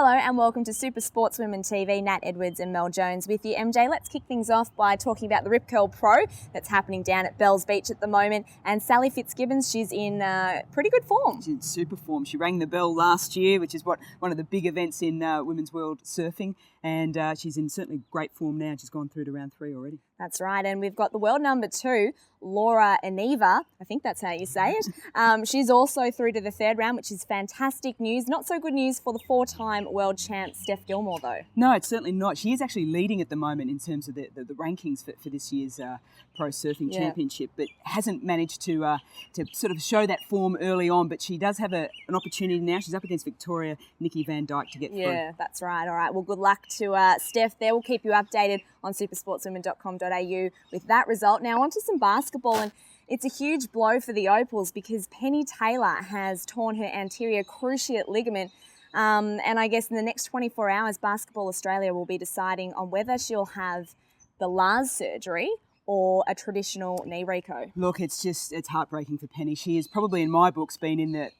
Hello and welcome to SuperSportsWomen TV. Nat Edwards and Mel Jones with you. MJ, let's kick things off by talking about the Rip Curl Pro that's happening down at Bells Beach at the moment. And Sally Fitzgibbons, she's in pretty good form. She's in super form. She rang the bell last year, which is one of the big events in women's world surfing. And she's in certainly great form now. She's gone through to round 3 already. That's right. And we've got the world number 2, Laura Aniva. I think that's how you say it. She's also through to the 3rd round, which is fantastic news. Not so good news for the 4-time world champ, Steph Gilmore, though. No, it's certainly not. She is actually leading at the moment in terms of the rankings for this year's Pro Surfing Championship, but hasn't managed to sort of show that form early on. But she does have an opportunity now. She's up against Victoria, Nikki Van Dyke to get through. Yeah, that's right. All right. Well, good luck to Steph there. We'll keep you updated on supersportswomen.com.au with that result. Now on to some basketball, and it's a huge blow for the Opals because Penny Taylor has torn her anterior cruciate ligament. And I guess in the next 24 hours, Basketball Australia will be deciding on whether she'll have the LARS surgery or a traditional knee reco. Look, it's heartbreaking for Penny. She has probably, in my books, been in the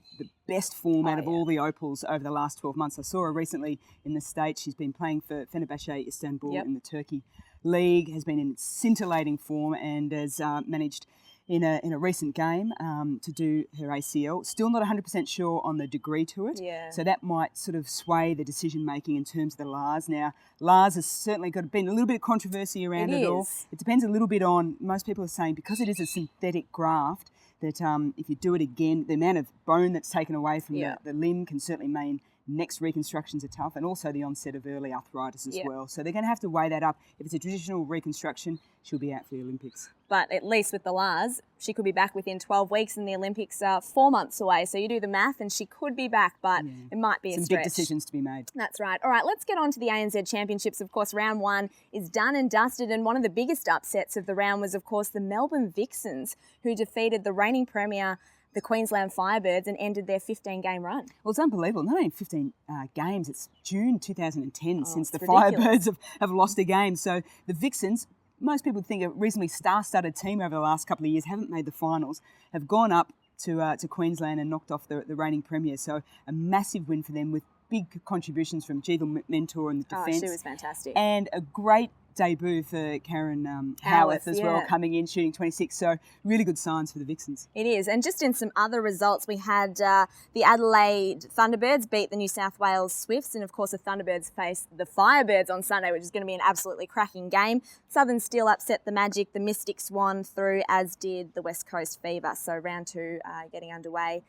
best form out of all the Opals over the last 12 months. I saw her recently in the States. She's been playing for Fenerbahce Istanbul in the Turkey League, has been in scintillating form and has managed in a recent game to do her ACL. Still not 100% sure on the degree to it. Yeah. So that might sort of sway the decision making in terms of the LARS. Now, LARS has certainly been a little bit of controversy around it all. It depends a little bit on, most people are saying, because it is a synthetic graft, that if you do it again, the amount of bone that's taken away from the limb can certainly mean next reconstructions are tough, and also the onset of early arthritis as well. So they're going to have to weigh that up. If it's a traditional reconstruction, she'll be out for the Olympics. But at least with the LARS, she could be back within 12 weeks, and the Olympics are 4 months away. So you do the math and she could be back, but it might be a stretch. Some big decisions to be made. That's right. All right, let's get on to the ANZ Championships. Of course, round 1 is done and dusted, and one of the biggest upsets of the round was, of course, the Melbourne Vixens, who defeated the reigning premier, the Queensland Firebirds, and ended their 15-game run. Well, it's unbelievable. Not only 15 games, it's June 2010 since the Firebirds have lost a game. So the Vixens, most people think a reasonably star-studded team over the last couple of years, haven't made the finals, have gone up to Queensland and knocked off the reigning premier. So a massive win for them with big contributions from Jeeval Mentor in the defence. Oh, she was fantastic. And a great debut for Karen Howarth as well, coming in, shooting 26. So really good signs for the Vixens. It is. And just in some other results, we had the Adelaide Thunderbirds beat the New South Wales Swifts, and of course the Thunderbirds face the Firebirds on Sunday, which is going to be an absolutely cracking game. Southern Steel upset the Magic, the Mystics won through, as did the West Coast Fever. So round 2 getting underway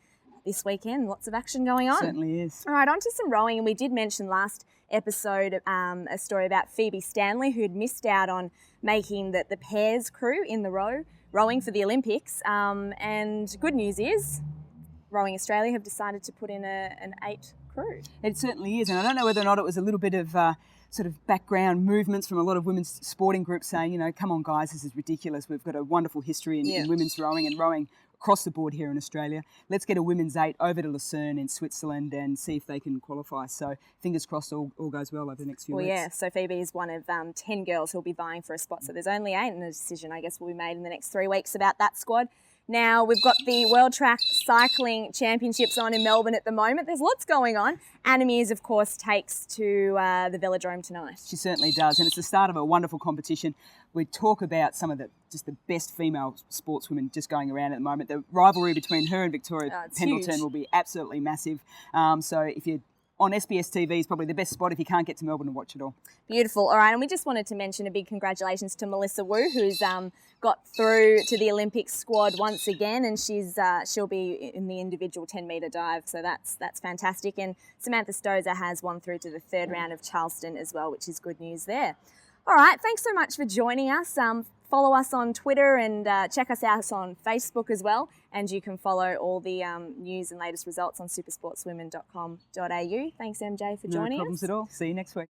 this weekend. Lots of action going on. Certainly is. All right, on to some rowing. And we did mention last episode a story about Phoebe Stanley, who had missed out on making the pairs crew in the rowing for the Olympics. And good news is Rowing Australia have decided to put in an 8 crew. It certainly is. And I don't know whether or not it was a little bit of sort of background movements from a lot of women's sporting groups saying, you know, come on guys, this is ridiculous. We've got a wonderful history in women's rowing and rowing across the board here in Australia. Let's get a women's 8 over to Lucerne in Switzerland and see if they can qualify. So fingers crossed all goes well over the next few weeks. Well, yeah, so Phoebe is one of 10 girls who'll be vying for a spot. So there's only 8, and a decision, I guess, will be made in the next 3 weeks about that squad. Now, we've got the World Track Cycling Championships on in Melbourne at the moment. There's lots going on. Anna Meares, of course, takes to the Velodrome tonight. She certainly does, and it's the start of a wonderful competition. We talk about some of the best female sportswomen just going around at the moment. The rivalry between her and Victoria Pendleton will be absolutely massive. So if you're on SBS TV is probably the best spot if you can't get to Melbourne and watch it all. Beautiful. All right, and we just wanted to mention a big congratulations to Melissa Wu, who's got through to the Olympic squad once again, and she'll be in the individual 10-metre dive, so that's fantastic. And Samantha Stozer has won through to the 3rd round of Charleston as well, which is good news there. All right, thanks so much for joining us. Follow us on Twitter and check us out on Facebook as well. And you can follow all the news and latest results on supersportswomen.com.au. Thanks, MJ, for joining us. No problems at all. See you next week.